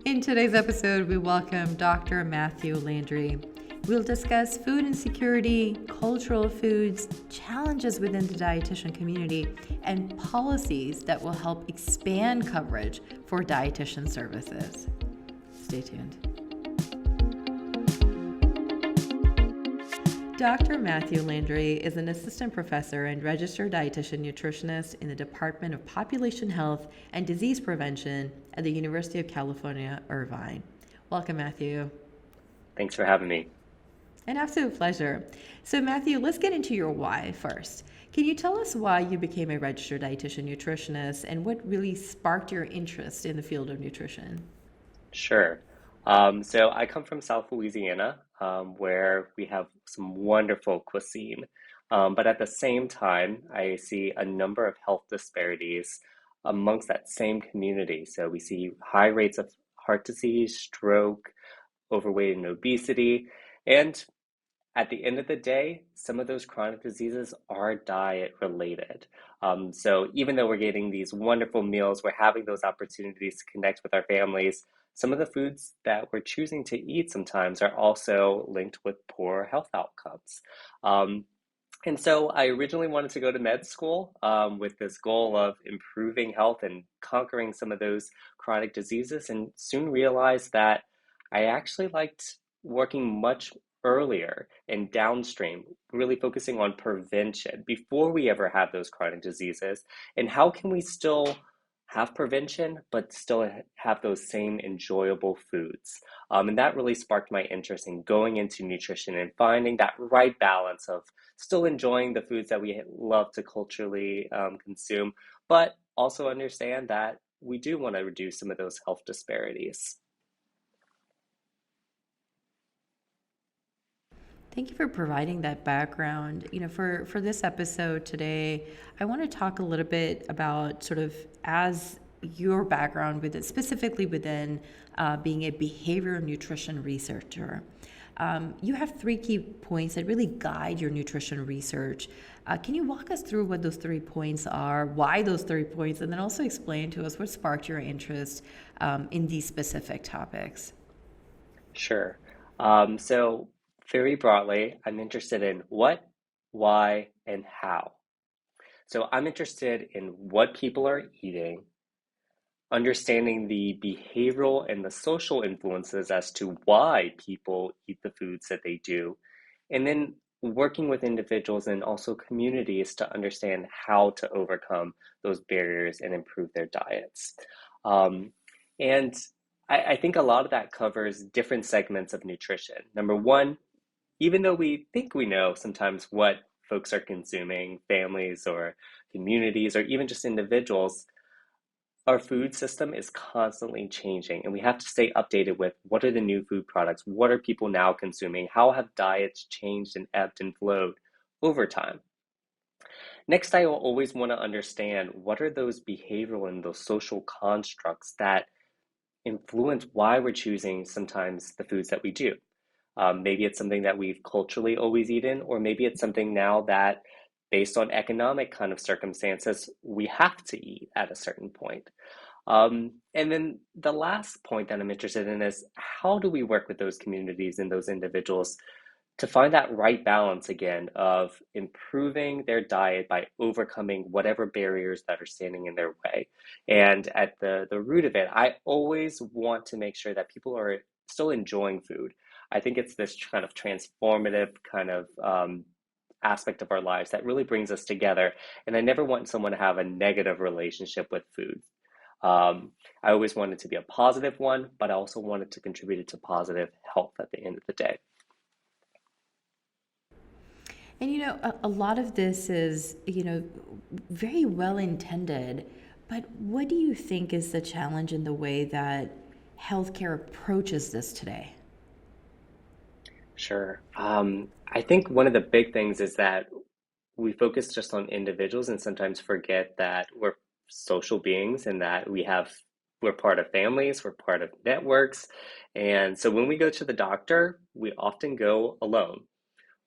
In today's episode, we welcome Dr. Matthew Landry. We'll discuss food insecurity, cultural foods, challenges within the dietitian community, and policies that will help expand coverage for dietitian services. Stay tuned. Dr. Matthew Landry is an assistant professor and registered dietitian nutritionist in the Department of Population Health and Disease Prevention at the University of California, Irvine. Welcome, Matthew. Thanks for having me. An absolute pleasure. So, Matthew, let's get into your why first. Can you tell us why you became a registered dietitian nutritionist and what really sparked your interest in the field of nutrition? Sure. So I come from South Louisiana, where we have some wonderful cuisine. But at the same time, I see a number of health disparities amongst that same community. So we see high rates of heart disease, stroke, overweight and obesity. And at the end of the day, some of those chronic diseases are diet related. So even though we're getting these wonderful meals, we're having those opportunities to connect with our families, some of the foods that we're choosing to eat sometimes are also linked with poor health outcomes. Um, and so I originally wanted to go to med school with this goal of improving health and conquering some of those chronic diseases, and soon realized that I actually liked working much earlier and downstream, really focusing on prevention before we ever have those chronic diseases. And how can we still have prevention, but still have those same enjoyable foods? And that really sparked my interest in going into nutrition and finding that right balance of still enjoying the foods that we love to culturally consume, but also understand that we do want to reduce some of those health disparities. Thank you for providing that background. For this episode today, I want to talk a little bit about sort of as your background with it, specifically within being a behavioral nutrition researcher. You have three key points that really guide your nutrition research. Can you walk us through what those 3 points are, why those 3 points, and then also explain to us what sparked your interest in these specific topics? Sure. So very broadly, I'm interested in what, why, and how. So I'm interested in what people are eating, understanding the behavioral and the social influences as to why people eat the foods that they do, and then working with individuals and also communities to understand how to overcome those barriers and improve their diets. Um, and I think a lot of that covers different segments of nutrition. Number one, even though we think we know sometimes what folks are consuming, families or communities or even just individuals, our food system is constantly changing and we have to stay updated with what are the new food products, what are people now consuming, how have diets changed and ebbed and flowed over time. Next, I will always want to understand what are those behavioral and those social constructs that influence why we're choosing sometimes the foods that we do. Maybe it's something that we've culturally always eaten, or maybe it's something now that, based on economic kind of circumstances, we have to eat at a certain point. And then the last point that I'm interested in is how do we work with those communities and those individuals to find that right balance again of improving their diet by overcoming whatever barriers that are standing in their way. And at the root of it, I always want to make sure that people are still enjoying food. I think it's this kind of transformative kind of aspect of our lives that really brings us together. And I never want someone to have a negative relationship with food. I always want it to be a positive one, but I also want it to contribute to positive health at the end of the day. And a lot of this is, very well intended, but what do you think is the challenge in the way that healthcare approaches this today? Sure. I think one of the big things is that we focus just on individuals and sometimes forget that we're social beings and that we're part of families, we're part of networks. And so when we go to the doctor, we often go alone.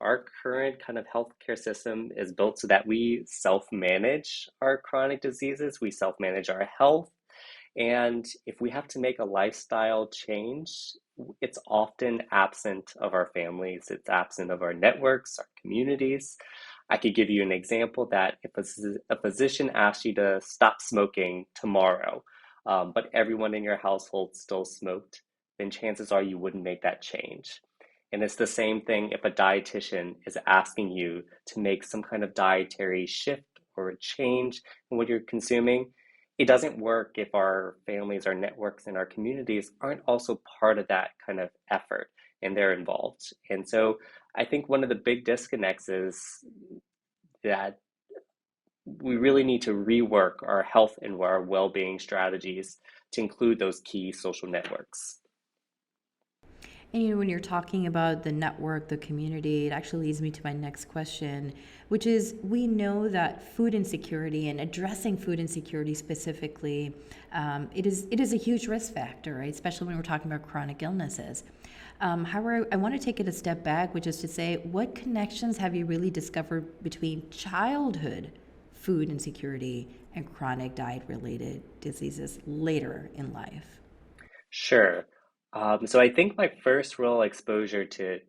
Our current kind of healthcare system is built so that we self-manage our chronic diseases, we self-manage our health, And if we have to make a lifestyle change, it's often absent of our families, it's absent of our networks, our communities. I could give you an example that if a physician asked you to stop smoking tomorrow, but everyone in your household still smoked, then chances are you wouldn't make that change. And it's the same thing if a dietitian is asking you to make some kind of dietary shift or a change in what you're consuming. It doesn't work if our families, our networks, and our communities aren't also part of that kind of effort and they're involved. And so I think one of the big disconnects is that we really need to rework our health and our well-being strategies to include those key social networks. And when you're talking about the network, the community, it actually leads me to my next question, which is we know that food insecurity and addressing food insecurity specifically, it is a huge risk factor, right? Especially when we're talking about chronic illnesses. However, I want to take it a step back, which is to say, what connections have you really discovered between childhood food insecurity and chronic diet-related diseases later in life? Sure. So I think my first real exposure to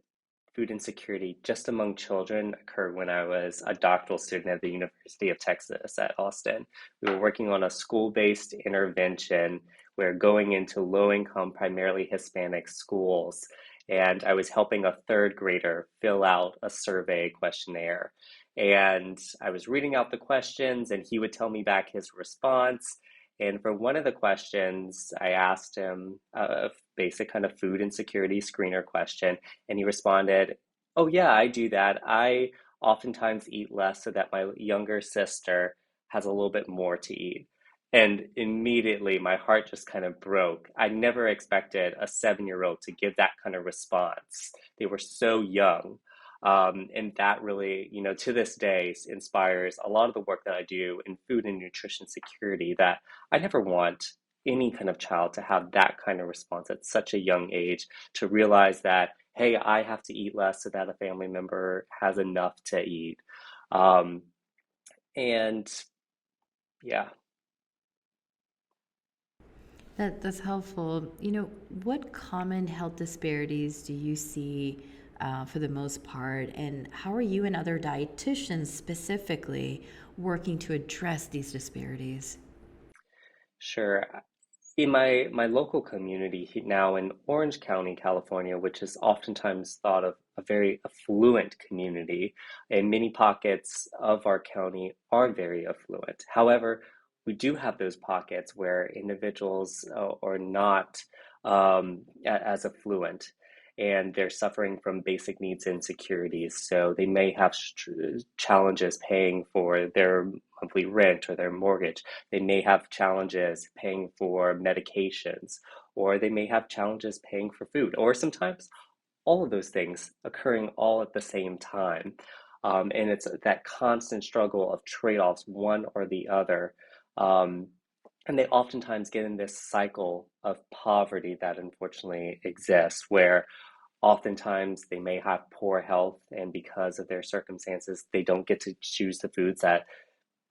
food insecurity just among children occurred when I was a doctoral student at the University of Texas at Austin. We were working on a school-based intervention where going into low-income, primarily Hispanic schools, and I was helping a third grader fill out a survey questionnaire. And I was reading out the questions, and he would tell me back his response. And for one of the questions, I asked him a basic kind of food insecurity screener question, and he responded, "Oh, yeah, I do that. I oftentimes eat less so that my younger sister has a little bit more to eat." And immediately my heart just kind of broke. I never expected a 7-year-old to give that kind of response. They were so young. And that really, to this day inspires a lot of the work that I do in food and nutrition security that I never want any kind of child to have that kind of response at such a young age, to realize that, hey, I have to eat less so that a family member has enough to eat. Um, and yeah, That's helpful. What common health disparities do you see for the most part, and how are you and other dietitians specifically working to address these disparities? sure. In my local community now in Orange County, California, which is oftentimes thought of a very affluent community, and many pockets of our county are very affluent. However, we do have those pockets where individuals are not as affluent, and they're suffering from basic needs insecurities. So they may have challenges paying for their monthly rent or their mortgage. They may have challenges paying for medications, or they may have challenges paying for food, or sometimes all of those things occurring all at the same time. And it's that constant struggle of trade-offs, one or the other. Um, and they oftentimes get in this cycle of poverty that unfortunately exists, where oftentimes they may have poor health, and because of their circumstances, they don't get to choose the foods that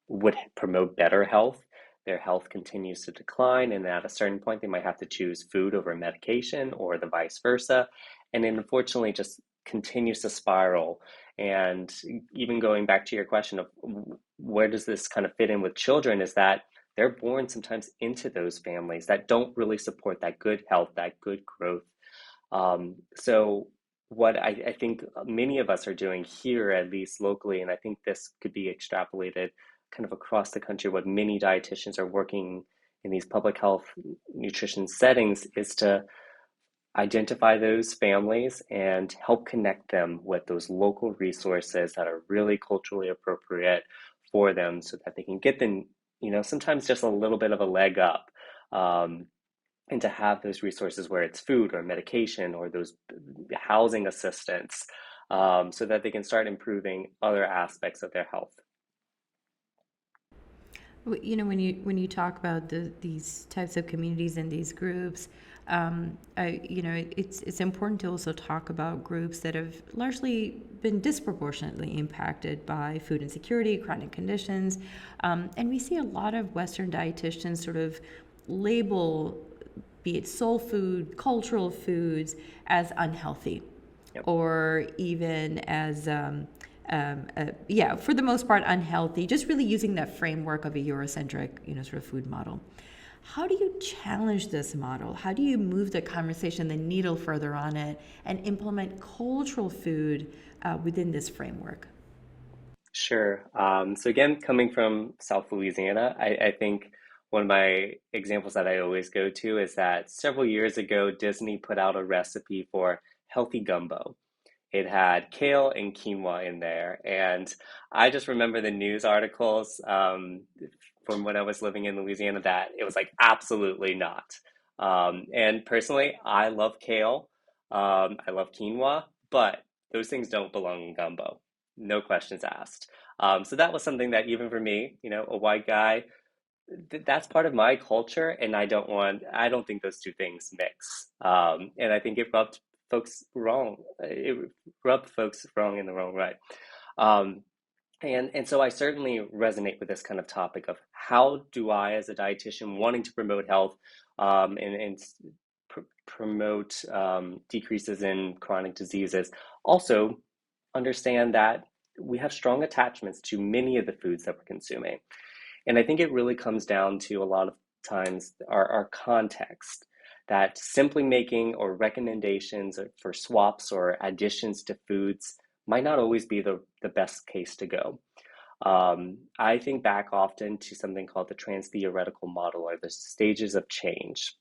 would promote better health. Their health continues to decline, and at a certain point, they might have to choose food over medication or the vice versa. And it unfortunately just continues to spiral. And even going back to your question of where does this kind of fit in with children, is that they're born sometimes into those families that don't really support that good health, that good growth. So what I think many of us are doing here, at least locally, and I think this could be extrapolated kind of across the country, what many dietitians are working in these public health nutrition settings, is to identify those families and help connect them with those local resources that are really culturally appropriate for them, so that they can get them, sometimes just a little bit of a leg up. Um, and to have those resources where it's food or medication or those housing assistance, so that they can start improving other aspects of their health. When you talk about these types of communities and these groups, it's important to also talk about groups that have largely been disproportionately impacted by food insecurity, chronic conditions, and we see a lot of Western dietitians sort of label, be it soul food, cultural foods, as unhealthy, Yep. or even as yeah, for the most part unhealthy, just really using that framework of a Eurocentric, sort of food model. How do you challenge this model? How do you move the conversation, the needle further on it, and implement cultural food within this framework? Sure. So again, coming from South Louisiana, I think one of my examples that I always go to is that several years ago, Disney put out a recipe for healthy gumbo. It had kale and quinoa in there. And I just remember the news articles from when I was living in Louisiana that it was like, absolutely not. And personally, I love kale. I love quinoa, but those things don't belong in gumbo. No questions asked. So that was something that even for me, a white guy, that's part of my culture, and I don't think those two things mix. And I think it rubbed folks wrong. It rubbed folks wrong in the wrong way. Um, and so I certainly resonate with this kind of topic of how do I, as a dietitian, wanting to promote health and promote decreases in chronic diseases, also understand that we have strong attachments to many of the foods that we're consuming. And I think it really comes down to a lot of times our context, that simply making or recommendations for swaps or additions to foods might not always be the best case to go. I think back often to something called the trans-theoretical model, or the stages of change.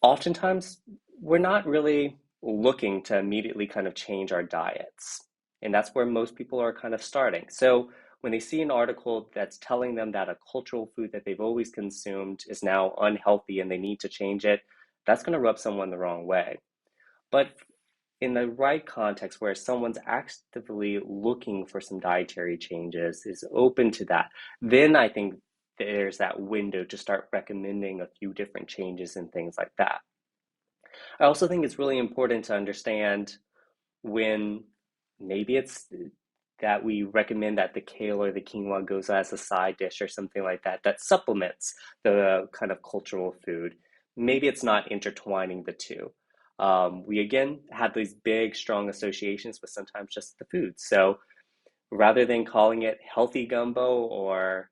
Oftentimes, we're not really looking to immediately kind of change our diets. And that's where most people are kind of starting. So when they see an article that's telling them that a cultural food that they've always consumed is now unhealthy and they need to change it, that's going to rub someone the wrong way. But in the right context, where someone's actively looking for some dietary changes, is open to that, then I think there's that window to start recommending a few different changes and things like that. I also think it's really important to understand when maybe it's that we recommend that the kale or the quinoa goes as a side dish or something like that, that supplements the kind of cultural food. Maybe it's not intertwining the two. We again have these big, strong associations with sometimes just the food. So rather than calling it healthy gumbo or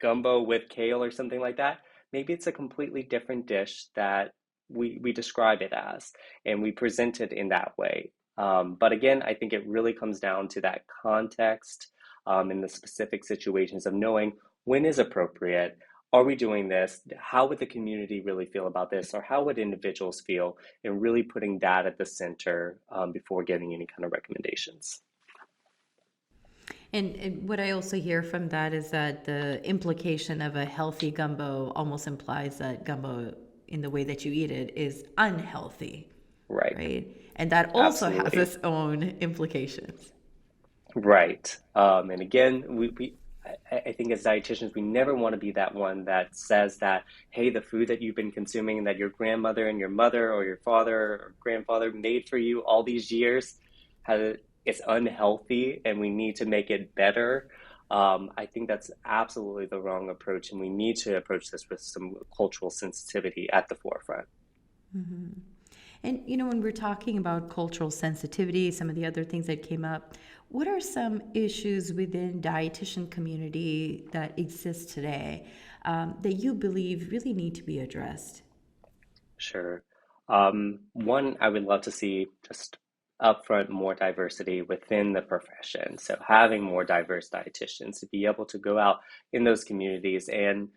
gumbo with kale or something like that, maybe it's a completely different dish that we describe it as, and we present it in that way. But again, I think it really comes down to that context in the specific situations of knowing when is appropriate. Are we doing this? How would the community really feel about this? Or how would individuals feel? And really putting that at the center before giving any kind of recommendations. And what I also hear from that is that the implication of a healthy gumbo almost implies that gumbo, in the way that you eat it, is unhealthy, Right. right? And that also has Absolutely. its own implications. Right. And again, I think as dietitians, we never want to be that one that says that, hey, the food that you've been consuming and that your grandmother and your mother or your father or grandfather made for you all these years has, it's unhealthy and we need to make it better. I think that's absolutely the wrong approach, and we need to approach this with some cultural sensitivity at the forefront. And when we're talking about cultural sensitivity, some of the other things that came up, what are some issues within dietitian community that exist today that you believe really need to be addressed? Sure. One, I would love to see just upfront more diversity within the profession. So having more diverse dietitians to be able to go out in those communities and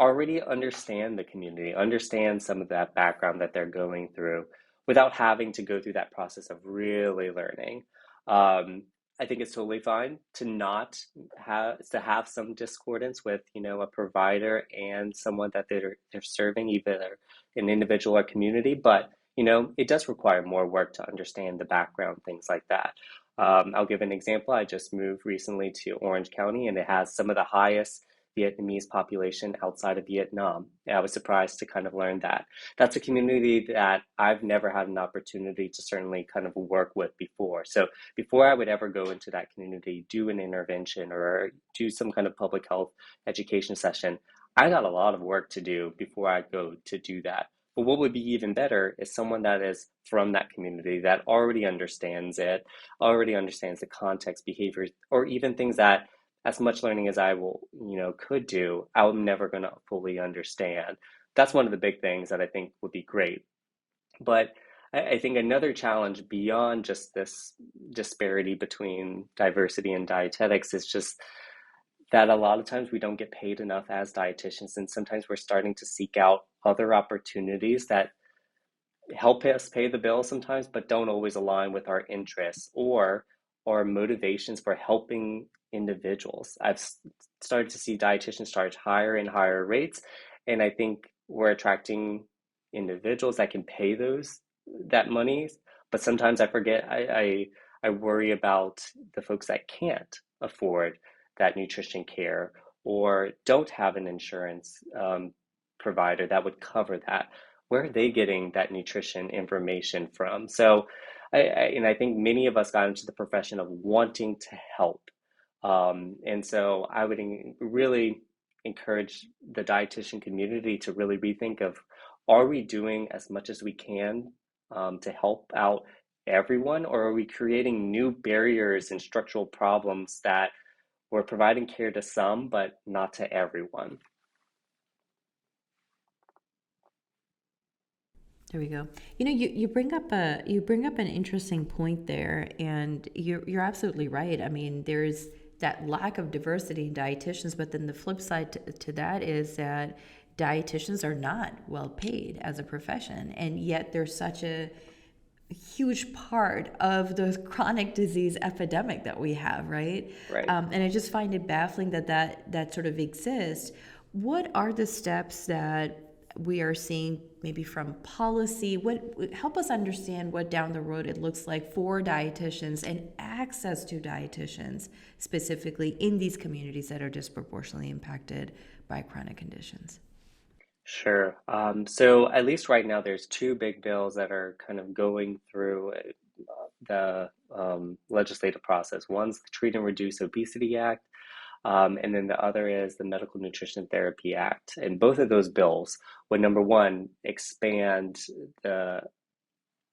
already understand the community, understand some of that background that they're going through without having to go through that process of really learning. Um, I think it's totally fine to not have some discordance with, a provider and someone that they're serving, either an individual or community, but it does require more work to understand the background, things like that. I'll give an example. I just moved recently to Orange County, and it has some of the highest Vietnamese population outside of Vietnam. And I was surprised to kind of learn that. That's a community that I've never had an opportunity to certainly kind of work with before. So before I would ever go into that community, do an intervention or do some kind of public health education session, I got a lot of work to do before I go to do that. But what would be even better is someone that is from that community that already understands it, already understands the context, behaviors, or even things that as much learning as I will, could do, I'm never going to fully understand. That's one of the big things that I think would be great. But I think another challenge beyond just this disparity between diversity and dietetics is just that a lot of times we don't get paid enough as dietitians, and sometimes we're starting to seek out other opportunities that help us pay the bill sometimes, but don't always align with our interests or our motivations for helping individuals. I've started to see dietitians charge higher and higher rates, and I think we're attracting individuals that can pay that money. But sometimes I forget, I worry about the folks that can't afford that nutrition care or don't have an insurance provider that would cover that. Where are they getting that nutrition information from? So, and I think many of us got into the profession of wanting to help. And so I would really encourage the dietitian community to really rethink of, are we doing as much as we can to help out everyone, or are we creating new barriers and structural problems that we're providing care to some, but not to everyone? There we go. You bring up an interesting point there, and you're absolutely right. I mean, there's that lack of diversity in dietitians, but then the flip side to that is that dietitians are not well paid as a profession, and yet there's such a huge part of the chronic disease epidemic that we have, right? Right. And I just find it baffling that sort of exists. What are the steps that we are seeing, maybe from policy? What help us understand what down the road it looks like for dietitians and access to dietitians specifically in these communities that are disproportionately impacted by chronic conditions? Sure. So at least right now, there's two big bills that are kind of going through the legislative process. One's the Treat and Reduce Obesity Act, and then the other is the Medical Nutrition Therapy Act. And both of those bills would, number one, expand the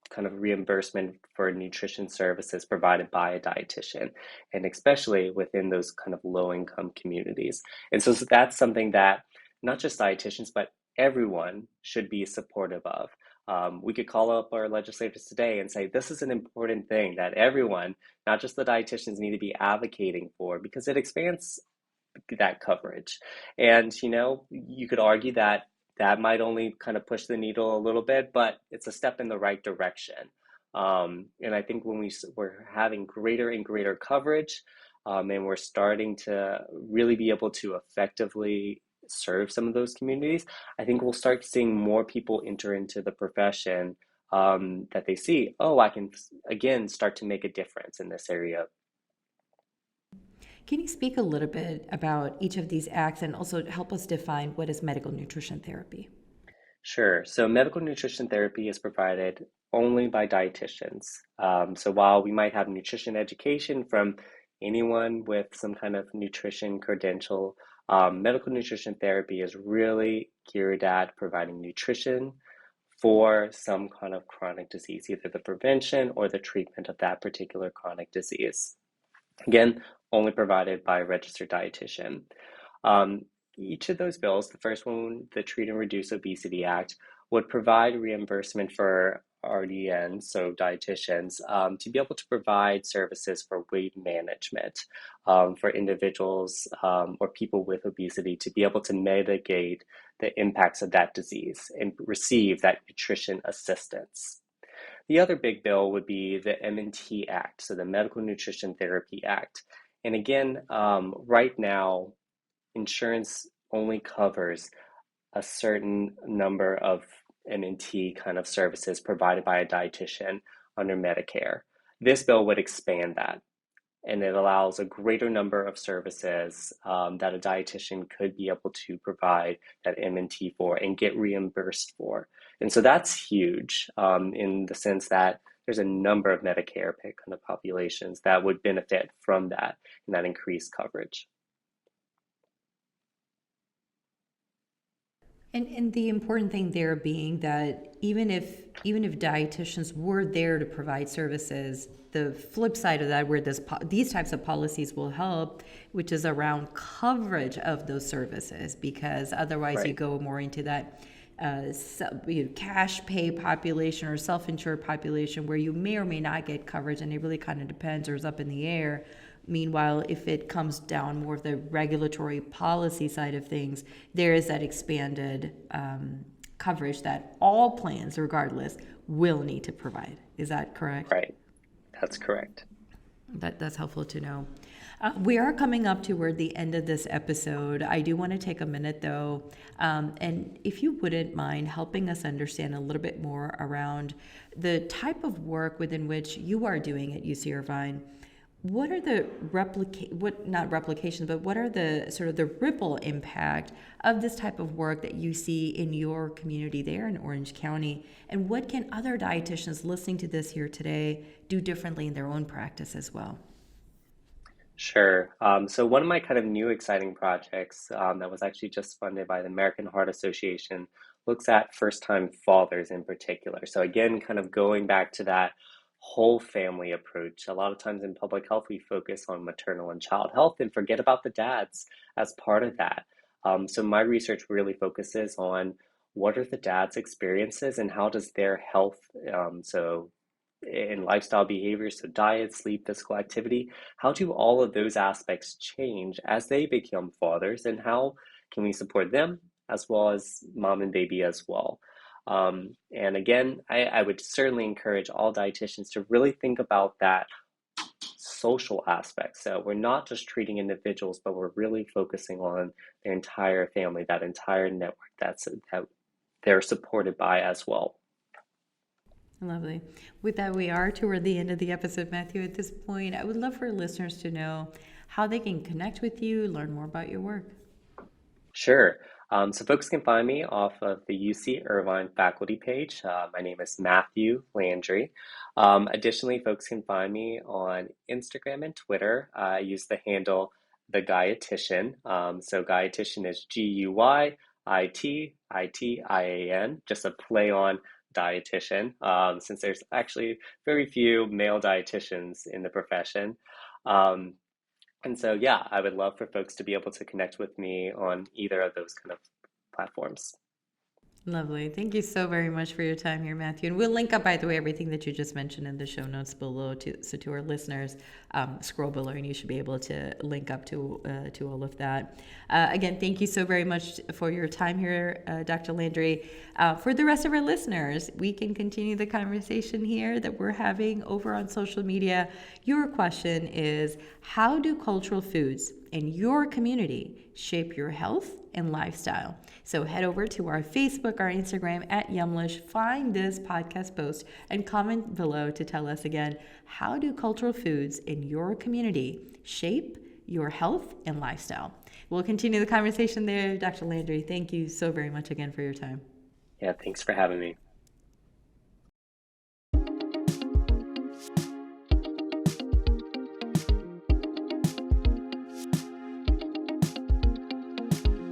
kind of reimbursement for nutrition services provided by a dietitian, and especially within those kind of low income communities. And so that's something that not just dietitians, but everyone should be supportive of. We could call up our legislators today and say, this is an important thing that everyone, not just the dietitians, need to be advocating for because it expands that coverage. And, you could argue that that might only kind of push the needle a little bit, but it's a step in the right direction. And I think when we're having greater and greater coverage, and we're starting to really be able to effectively serve some of those communities, I think we'll start seeing more people enter into the profession that they see, oh, I can again start to make a difference in this area. Can you speak a little bit about each of these acts and also help us define what is medical nutrition therapy? Sure. So medical nutrition therapy is provided only by dietitians. So while we might have nutrition education from anyone with some kind of nutrition credential, medical nutrition therapy is really geared at providing nutrition for some kind of chronic disease, either the prevention or the treatment of that particular chronic disease. Again, only provided by a registered dietitian. Um, each of those bills, the first one, the Treat and Reduce Obesity Act, would provide reimbursement for RDNs, so dietitians, to be able to provide services for weight management for individuals or people with obesity to be able to mitigate the impacts of that disease and receive that nutrition assistance. The other big bill would be the M&T Act, so the Medical Nutrition Therapy Act. And again, right now, insurance only covers a certain number of M&T kind of services provided by a dietitian under Medicare. This bill would expand that, and it allows a greater number of services that a dietitian could be able to provide that M&T for and get reimbursed for. And so that's huge in the sense that there's a number of Medicare kind of populations that would benefit from that and that increased coverage. And the important thing there being that even if dietitians were there to provide services, the flip side of that, where these types of policies will help, which is around coverage of those services, because otherwise you Right. go more into that cash pay population or self-insured population where you may or may not get coverage, and it really kind of depends or is up in the air. Meanwhile, if it comes down more of the regulatory policy side of things, there is that expanded coverage that all plans, regardless, will need to provide. Is that correct? Right. That's correct. That's helpful to know. We are coming up toward the end of this episode. I do want to take a minute though, and if you wouldn't mind helping us understand a little bit more around the type of work within which you are doing at UC Irvine. What are the not replications, but what are the sort of the ripple impact of this type of work that you see in your community there in Orange County? And what can other dietitians listening to this here today do differently in their own practice as well? Sure. So one of my kind of new exciting projects that was actually just funded by the American Heart Association looks at first-time fathers in particular. So again, kind of going back to that whole family approach. A lot of times in public health, we focus on maternal and child health and forget about the dads as part of that. So my research really focuses on what are the dads' experiences and how does their health, so in lifestyle behaviors, so diet, sleep, physical activity, how do all of those aspects change as they become fathers, and how can we support them as well as mom and baby as well? And again, I would certainly encourage all dietitians to really think about that social aspect. So we're not just treating individuals, but we're really focusing on their entire family, that entire network that they're supported by as well. Lovely. With that, we are toward the end of the episode, Matthew. At this point, I would love for listeners to know how they can connect with you, learn more about your work. Sure. So folks can find me off of the UC Irvine faculty page. My name is Matthew Landry. Additionally, folks can find me on Instagram and Twitter. I use the handle the Dietitian. So Dietitian is Guititian, just a play on dietitian, since there's actually very few male dietitians in the profession. Um, and so, yeah, I would love for folks to be able to connect with me on either of those kind of platforms. Lovely. Thank you so very much for your time here, Matthew. And we'll link up, by the way, everything that you just mentioned in the show notes below. So to our listeners, scroll below, and you should be able to link up to all of that. Again, thank you so very much for your time here, Dr. Landry. For the rest of our listeners, we can continue the conversation here that we're having over on social media. Your question is, how do cultural foods in your community shape your health and lifestyle? So head over to our Facebook, our Instagram at Yumlish, find this podcast post, and comment below to tell us again, how do cultural foods in your community shape your health and lifestyle? We'll continue the conversation there. Dr. Landry, thank you so very much again for your time. Yeah, thanks for having me.